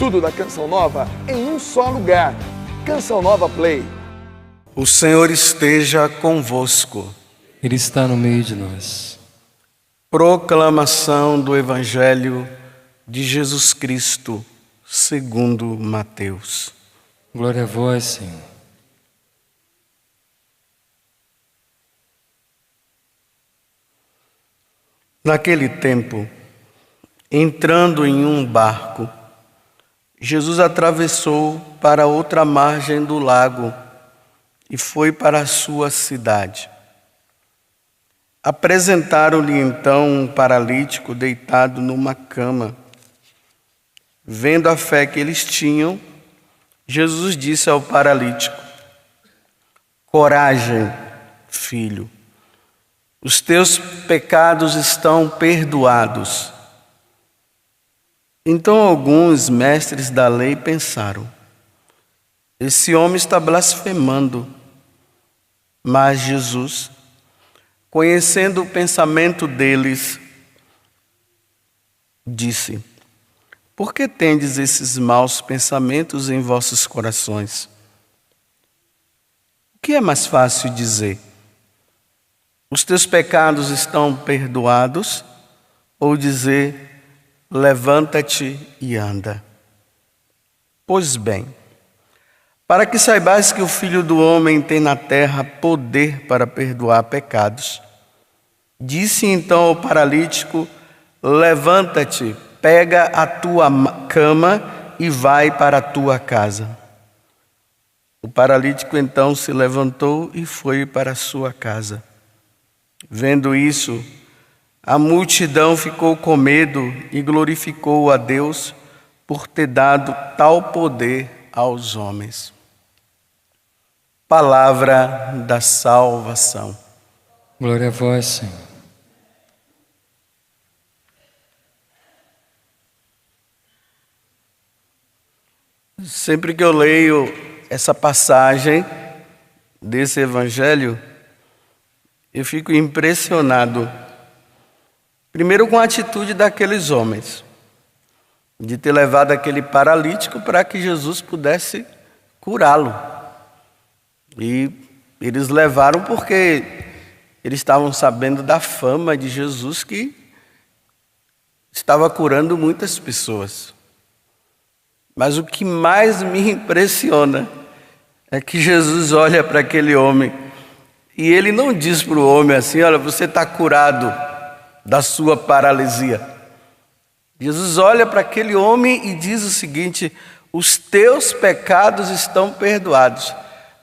tudo da Canção Nova em um só lugar. Canção Nova Play. O Senhor esteja convosco. Ele está no meio de nós. Proclamação do Evangelho de Jesus Cristo, segundo Mateus. Glória a vós, Senhor. Naquele tempo, entrando em um barco, Jesus atravessou para outra margem do lago e foi para a sua cidade. Apresentaram-lhe então um paralítico deitado numa cama. Vendo a fé que eles tinham, Jesus disse ao paralítico: coragem, filho, os teus pecados estão perdoados. Então alguns mestres da lei pensaram: esse homem está blasfemando. Mas Jesus, conhecendo o pensamento deles, disse: por que tendes esses maus pensamentos em vossos corações? O que é mais fácil dizer? Os teus pecados estão perdoados? Ou dizer: levanta-te e anda? Pois bem, para que saibais que o Filho do Homem tem na terra poder para perdoar pecados, disse então ao paralítico: levanta-te, pega a tua cama e vai para a tua casa. O paralítico então se levantou e foi para a sua casa. Vendo isso, a multidão ficou com medo e glorificou a Deus por ter dado tal poder aos homens. Palavra da salvação. Glória a vós, Senhor. Sempre que eu leio essa passagem desse evangelho, eu fico impressionado, primeiro com a atitude daqueles homens, de ter levado aquele paralítico para que Jesus pudesse curá-lo. E eles levaram porque eles estavam sabendo da fama de Jesus, que estava curando muitas pessoas. Mas o que mais me impressiona é que Jesus olha para aquele homem e ele não diz para o homem assim: olha, você está curado da sua paralisia. Jesus olha para aquele homem e diz o seguinte: os teus pecados estão perdoados.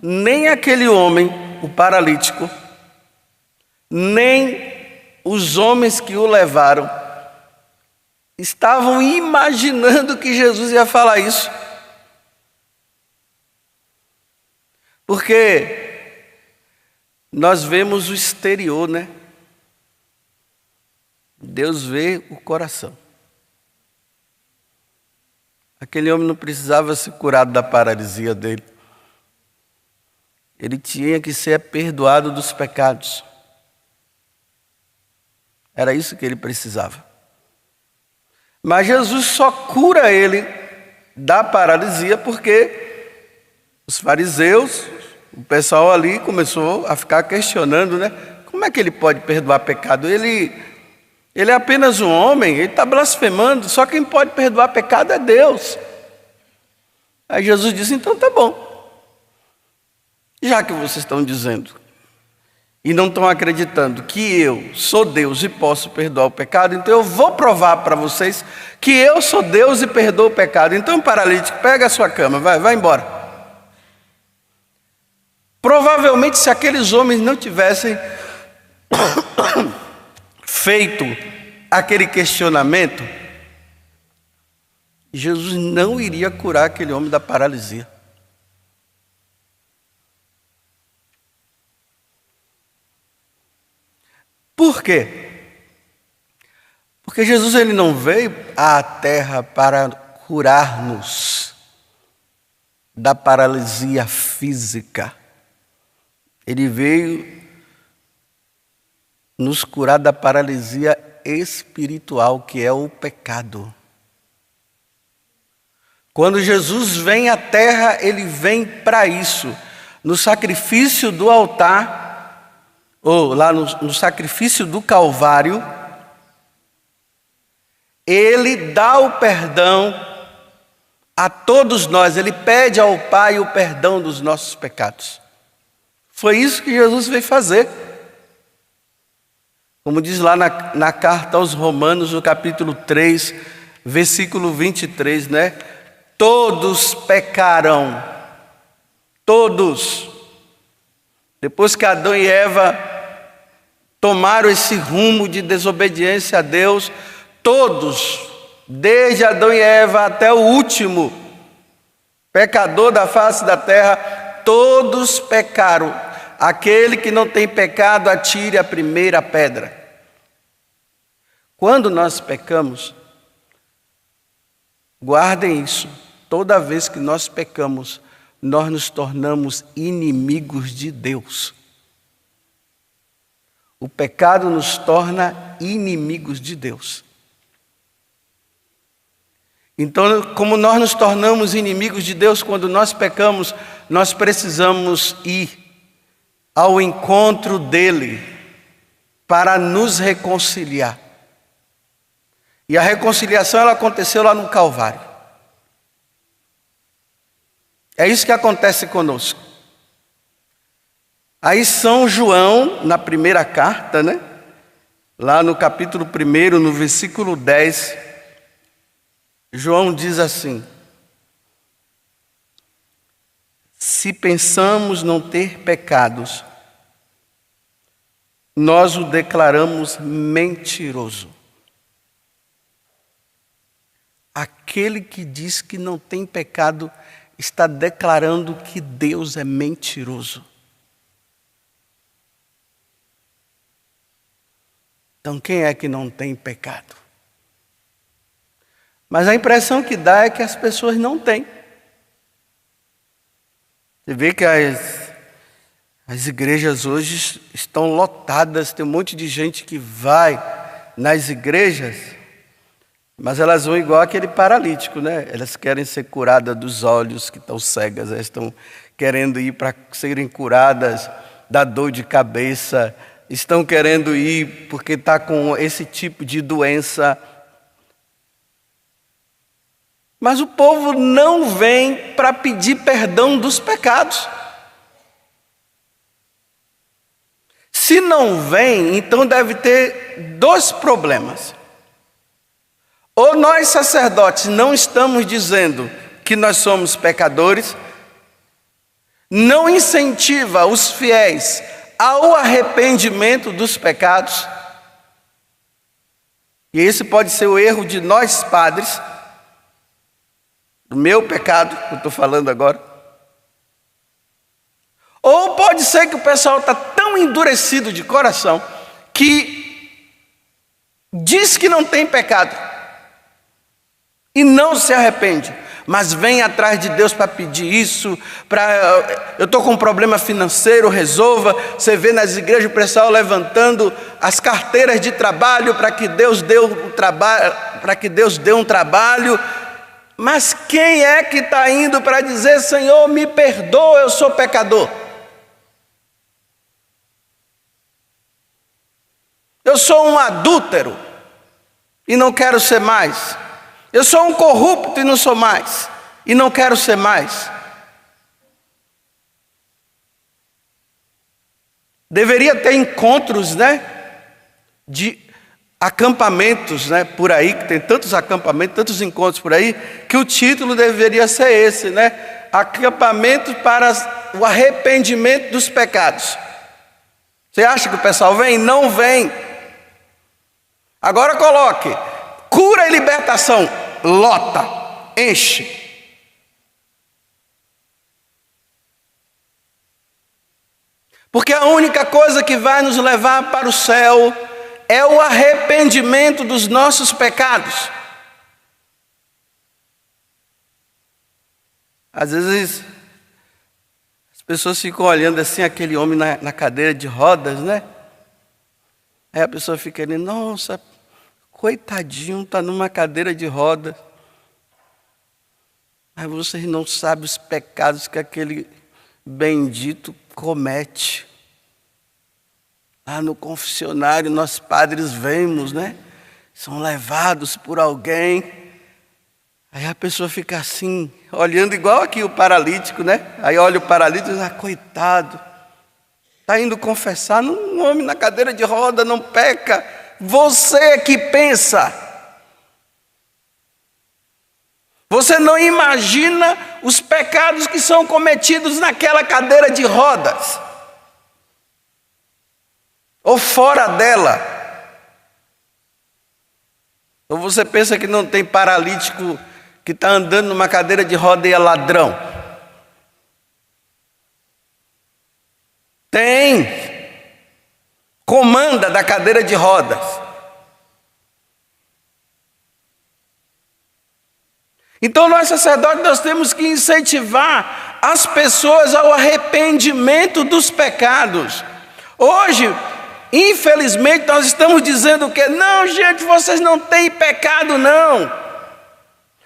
Nem aquele homem, o paralítico, nem os homens que o levaram estavam imaginando que Jesus ia falar isso. Porque nós vemos o exterior, né? Deus vê o coração. Aquele homem não precisava ser curado da paralisia dele. Ele tinha que ser perdoado dos pecados. Era isso que ele precisava. Mas Jesus só cura ele da paralisia porque os fariseus, o pessoal ali começou a ficar questionando, né? Como é que ele pode perdoar pecado? Ele é apenas um homem, ele está blasfemando, só quem pode perdoar pecado é Deus. Aí Jesus disse: então tá bom. Já que vocês estão dizendo e não estão acreditando que eu sou Deus e posso perdoar o pecado, então eu vou provar para vocês que eu sou Deus e perdoo o pecado. Então, paralítico, pega a sua cama, vai embora. Provavelmente, se aqueles homens não tivessem feito aquele questionamento, Jesus não iria curar aquele homem da paralisia. Por quê? Porque Jesus ele não veio à terra para curar-nos da paralisia física. Ele veio nos curar da paralisia espiritual, que é o pecado. Quando Jesus vem à terra, ele vem para isso. No sacrifício do altar, ou lá no sacrifício do Calvário, ele dá o perdão a todos nós. Ele pede ao Pai o perdão dos nossos pecados. Foi isso que Jesus veio fazer. Como diz lá na carta aos Romanos, no capítulo 3, versículo 23, né? Todos pecaram. Todos. Depois que Adão e Eva tomaram esse rumo de desobediência a Deus, todos, desde Adão e Eva até o último pecador da face da terra, todos pecaram. Aquele que não tem pecado, atire a primeira pedra. Quando nós pecamos, guardem isso, toda vez que nós pecamos, nós nos tornamos inimigos de Deus. O pecado nos torna inimigos de Deus. Então, como nós nos tornamos inimigos de Deus quando nós pecamos, nós precisamos ir ao encontro dele para nos reconciliar. E a reconciliação ela aconteceu lá no Calvário. É isso que acontece conosco. Aí São João, na primeira carta, né? Lá no capítulo 1, no versículo 10, João diz assim: se pensamos não ter pecados, nós o declaramos mentiroso. Aquele que diz que não tem pecado está declarando que Deus é mentiroso. Então quem é que não tem pecado? Mas a impressão que dá é que as pessoas não têm. Você vê que as igrejas hoje estão lotadas, tem um monte de gente que vai nas igrejas, mas elas vão igual aquele paralítico, né? Elas querem ser curadas dos olhos que estão cegas, elas estão querendo ir para serem curadas da dor de cabeça, estão querendo ir porque está com esse tipo de doença. Mas o povo não vem para pedir perdão dos pecados. Se não vem, então deve ter dois problemas. Ou nós sacerdotes não estamos dizendo que nós somos pecadores, não incentiva os fiéis ao arrependimento dos pecados, e esse pode ser o erro de nós padres, do meu pecado, que eu estou falando agora. Ou pode ser que o pessoal está tão endurecido de coração que diz que não tem pecado e não se arrepende, mas vem atrás de Deus para pedir isso, eu estou com um problema financeiro, resolva. Você vê nas igrejas o pessoal levantando as carteiras de trabalho para que Deus dê um trabalho. Mas quem é que está indo para dizer: Senhor, me perdoa, eu sou pecador? Eu sou um adúltero e não quero ser mais. Eu sou um corrupto e não sou mais. E não quero ser mais. Deveria ter encontros, né? De acampamentos, né? Por aí, que tem tantos acampamentos, tantos encontros por aí, que o título deveria ser esse, né? Acampamento para o arrependimento dos pecados. Você acha que o pessoal vem? Não vem. Agora coloque: cura e libertação. Lota, enche. Porque a única coisa que vai nos levar para o céu é o arrependimento dos nossos pecados. Às vezes as pessoas ficam olhando assim aquele homem na cadeira de rodas, né? Aí a pessoa fica ali: nossa, coitadinho, está numa cadeira de rodas. Mas vocês não sabem os pecados que aquele bendito comete. Lá no confessionário, nós padres vemos, né? São levados por alguém. Aí a pessoa fica assim, olhando igual aqui o paralítico, né? Aí olha o paralítico e diz, coitado. Está indo confessar, um homem na cadeira de roda não peca. Você que pensa. Você não imagina os pecados que são cometidos naquela cadeira de rodas. Ou fora dela. Ou você pensa que não tem paralítico que está andando numa cadeira de roda e é ladrão? Tem. Comanda da cadeira de rodas. Então nós sacerdotes, nós temos que incentivar as pessoas ao arrependimento dos pecados. Hoje, infelizmente, nós estamos dizendo que não, gente, vocês não têm pecado não.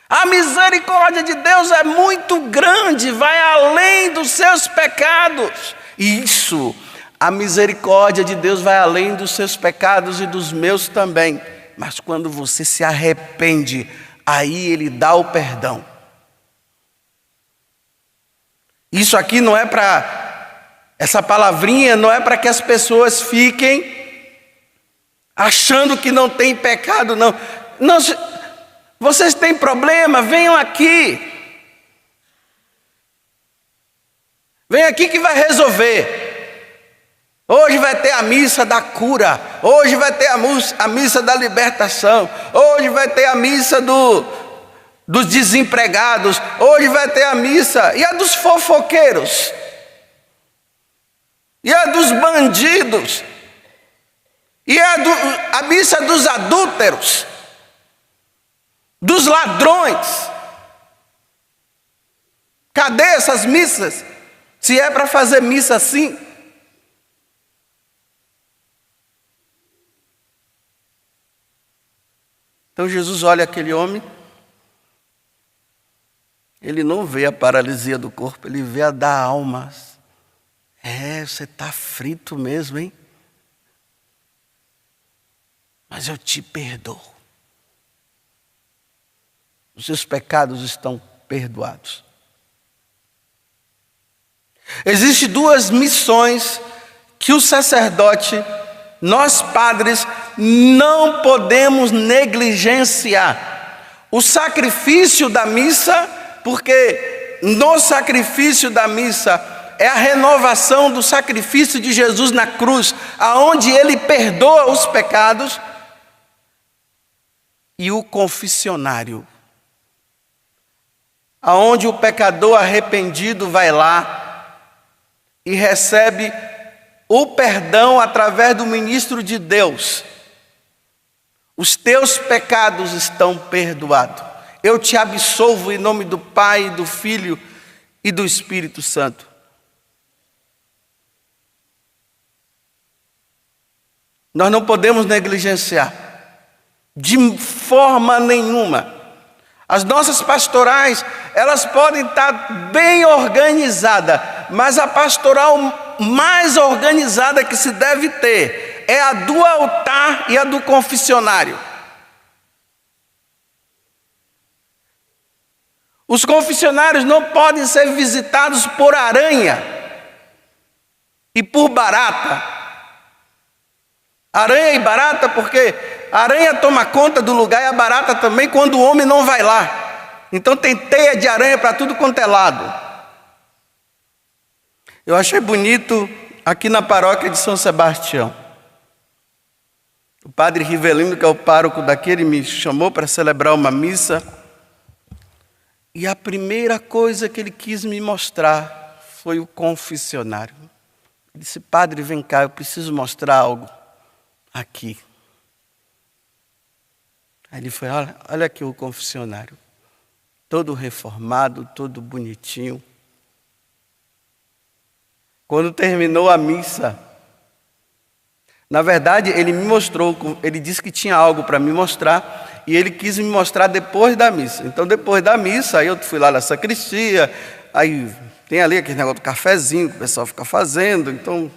A misericórdia de Deus é muito grande, vai além dos seus pecados. Isso, a misericórdia de Deus vai além dos seus pecados e dos meus também. Mas quando você se arrepende, aí Ele dá o perdão. Isso aqui não é essa palavrinha não é para que as pessoas fiquem achando que não tem pecado, não. Não, vocês têm problema, venham aqui. Vem aqui que vai resolver. Hoje vai ter a missa da cura. Hoje vai ter a missa da libertação. Hoje vai ter a missa dos desempregados. Hoje vai ter a missa e a dos fofoqueiros. E a dos bandidos. E a missa dos adúlteros. Dos ladrões. Cadê essas missas? Se é para fazer missa assim. Então Jesus olha aquele homem. Ele não vê a paralisia do corpo, ele vê a da alma. Você está frito mesmo, hein? Mas eu te perdoo. Os seus pecados estão perdoados. Existem duas missões que o sacerdote, nós padres, não podemos negligenciar. O sacrifício da missa, porque no sacrifício da missa é a renovação do sacrifício de Jesus na cruz, aonde Ele perdoa os pecados, e o confessionário, aonde o pecador arrependido vai lá e recebe o perdão através do ministro de Deus. Os teus pecados estão perdoados. Eu te absolvo em nome do Pai, do Filho e do Espírito Santo. Nós não podemos negligenciar, de forma nenhuma. As nossas pastorais, elas podem estar bem organizadas, mas a pastoral mais organizada que se deve ter é a do altar e a do confessionário. Os confessionários não podem ser visitados por aranha e por barata. Aranha e barata, porque a aranha toma conta do lugar e a barata também quando o homem não vai lá. Então tem teia de aranha para tudo quanto é lado. Eu achei bonito aqui na paróquia de São Sebastião. O padre Rivelino, que é o pároco daqui, ele me chamou para celebrar uma missa. E a primeira coisa que ele quis me mostrar foi o confessionário. Ele disse, padre, vem cá, eu preciso mostrar algo aqui. Aí ele foi, olha aqui o confessionário. Todo reformado, todo bonitinho. Quando terminou a missa, na verdade ele me mostrou, ele disse que tinha algo para me mostrar, e ele quis me mostrar depois da missa. Então, depois da missa, aí eu fui lá na sacristia, aí tem ali aquele negócio do cafezinho que o pessoal fica fazendo, então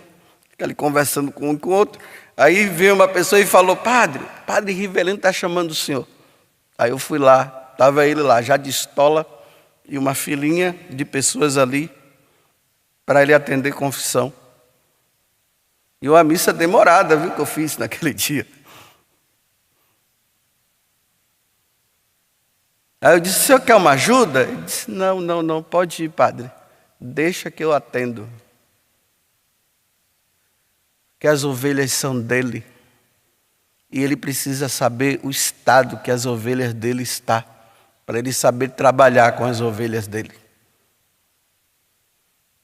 fica ali conversando com um e com o outro. Aí veio uma pessoa e falou: Padre Rivelino está chamando o senhor. Aí eu fui lá, estava ele lá, já de estola, e uma filinha de pessoas ali para ele atender confissão. E uma missa demorada, viu, que eu fiz naquele dia. Aí eu disse: o senhor quer uma ajuda? Ele disse: não, pode ir, padre. Deixa que eu atendo. Que as ovelhas são dele. E ele precisa saber o estado que as ovelhas dele estão, para ele saber trabalhar com as ovelhas dele.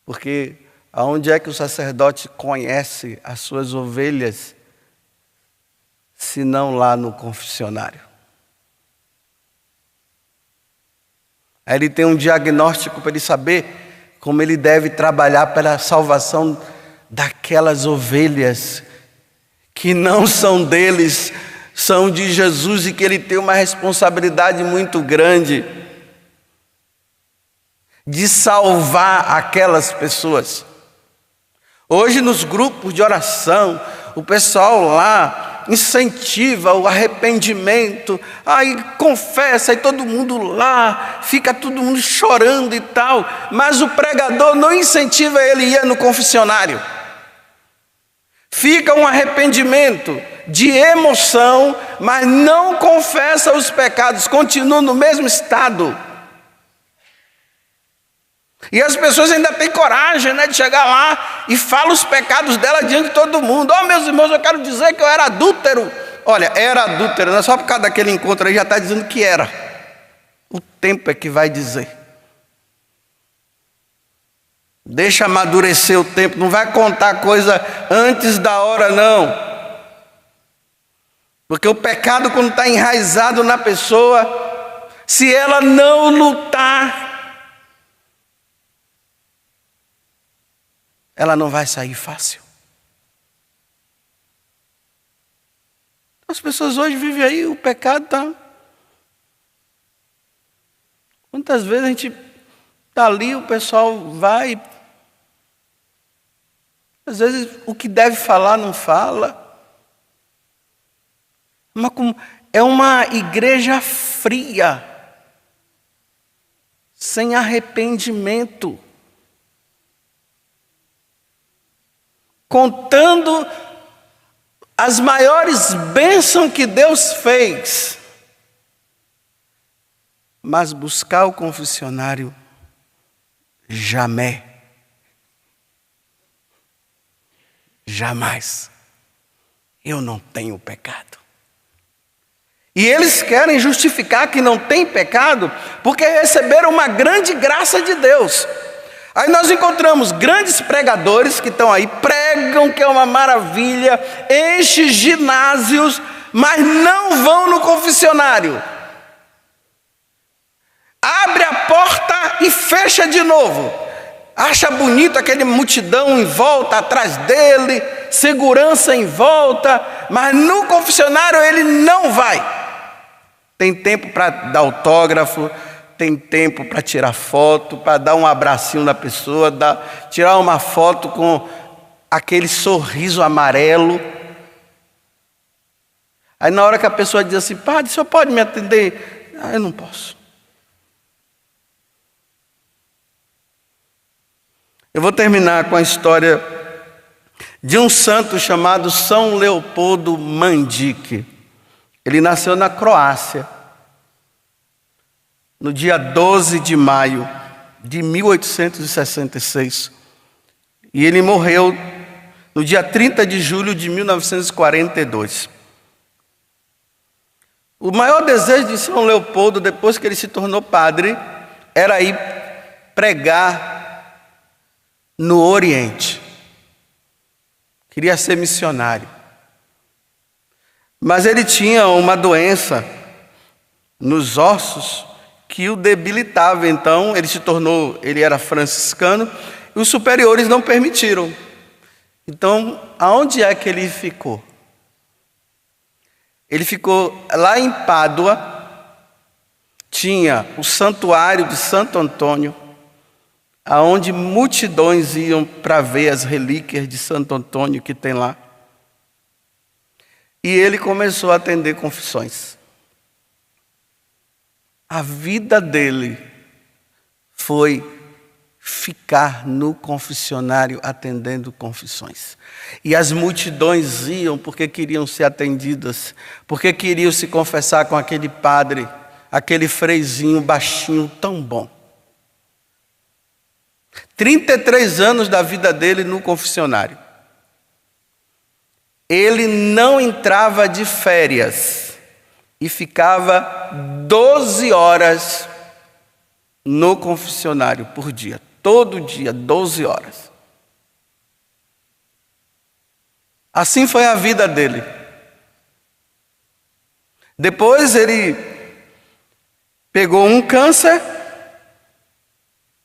Porque aonde é que o sacerdote conhece as suas ovelhas, se não lá no confessionário? Aí ele tem um diagnóstico para ele saber como ele deve trabalhar para a salvação daquelas ovelhas que não são deles, são de Jesus, e que ele tem uma responsabilidade muito grande de salvar aquelas pessoas. Hoje nos grupos de oração, o pessoal lá incentiva o arrependimento, aí confessa, aí todo mundo lá, fica todo mundo chorando e tal, mas o pregador não incentiva ele a ir no confessionário. Fica um arrependimento de emoção, mas não confessa os pecados, continua no mesmo estado. E as pessoas ainda têm coragem, de chegar lá e falar os pecados dela diante de todo mundo. Meus irmãos, eu quero dizer que eu era adúltero. Olha, era adúltero, não é só por causa daquele encontro aí, já está dizendo que era. O tempo é que vai dizer. Deixa amadurecer o tempo, não vai contar coisa antes da hora, não. Porque o pecado, quando está enraizado na pessoa, se ela não lutar, ela não vai sair fácil. As pessoas hoje vivem aí, o pecado está... Quantas vezes a gente está ali, o pessoal vai... Às vezes o que deve falar não fala. É uma igreja fria, sem arrependimento, contando as maiores bênçãos que Deus fez, mas buscar o confessionário, jamais. Jamais. Eu não tenho pecado. E eles querem justificar que não tem pecado, porque receberam uma grande graça de Deus. Aí nós encontramos grandes pregadores que estão aí, pregam que é uma maravilha, enchem ginásios, mas não vão no confessionário. Abre a porta e fecha de novo. Acha bonito aquele multidão em volta, atrás dele, segurança em volta, mas no confessionário ele não vai. Tem tempo para dar autógrafo, tem tempo para tirar foto, para dar um abracinho na pessoa, tirar uma foto com aquele sorriso amarelo. Aí na hora que a pessoa diz assim: padre, o senhor pode me atender? Eu não posso. Eu vou terminar com a história de um santo chamado São Leopoldo Mandic. Ele nasceu na Croácia, no dia 12 de maio de 1866. E ele morreu no dia 30 de julho de 1942. O maior desejo de São Leopoldo, depois que ele se tornou padre, era ir pregar no Oriente. Queria ser missionário. Mas ele tinha uma doença nos ossos que o debilitava. Então ele era franciscano, e os superiores não permitiram. Então, aonde é que ele ficou? Ele ficou lá em Pádua, tinha o santuário de Santo Antônio, aonde multidões iam para ver as relíquias de Santo Antônio que tem lá. E ele começou a atender confissões. A vida dele foi ficar no confessionário atendendo confissões. E as multidões iam porque queriam ser atendidas, porque queriam se confessar com aquele padre, aquele freizinho baixinho tão bom. 33 anos da vida dele no confessionário. Ele não entrava de férias e ficava 12 horas no confessionário por dia. Todo dia, 12 horas. Assim foi a vida dele. Depois ele pegou um câncer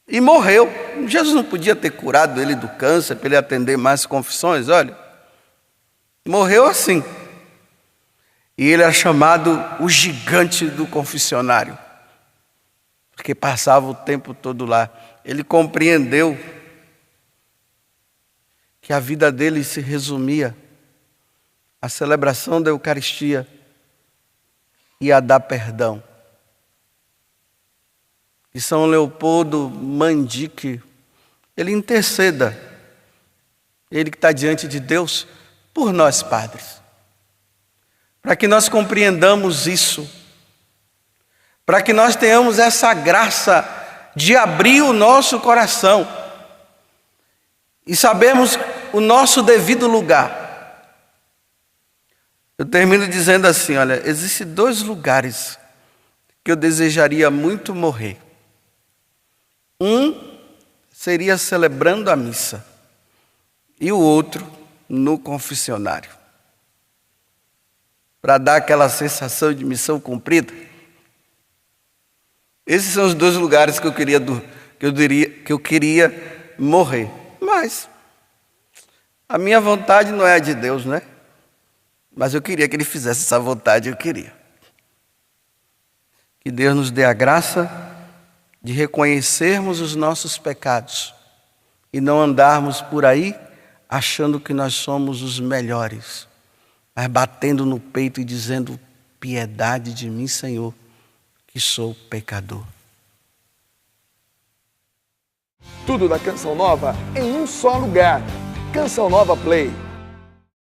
e morreu. Jesus não podia ter curado ele do câncer para ele atender mais confissões, olha. Morreu assim. E ele era chamado o gigante do confessionário, porque passava o tempo todo lá. Ele compreendeu que a vida dele se resumia à celebração da Eucaristia e a dar perdão. E São Leopoldo Mandique, ele interceda, ele que está diante de Deus, por nós padres, para que nós compreendamos isso, para que nós tenhamos essa graça de abrir o nosso coração e sabemos o nosso devido lugar. Eu termino dizendo assim, olha, existem 2 lugares que eu desejaria muito morrer. Um seria celebrando a missa e o outro no confessionário, para dar aquela sensação de missão cumprida. Esses são os 2 lugares que eu queria morrer. Mas a minha vontade não é a de Deus, né? Mas eu queria que Ele fizesse essa vontade, eu queria. Que Deus nos dê a graça de reconhecermos os nossos pecados e não andarmos por aí achando que nós somos os melhores, mas batendo no peito e dizendo: piedade de mim, Senhor, que sou pecador. Tudo da Canção Nova em um só lugar. Canção Nova Play.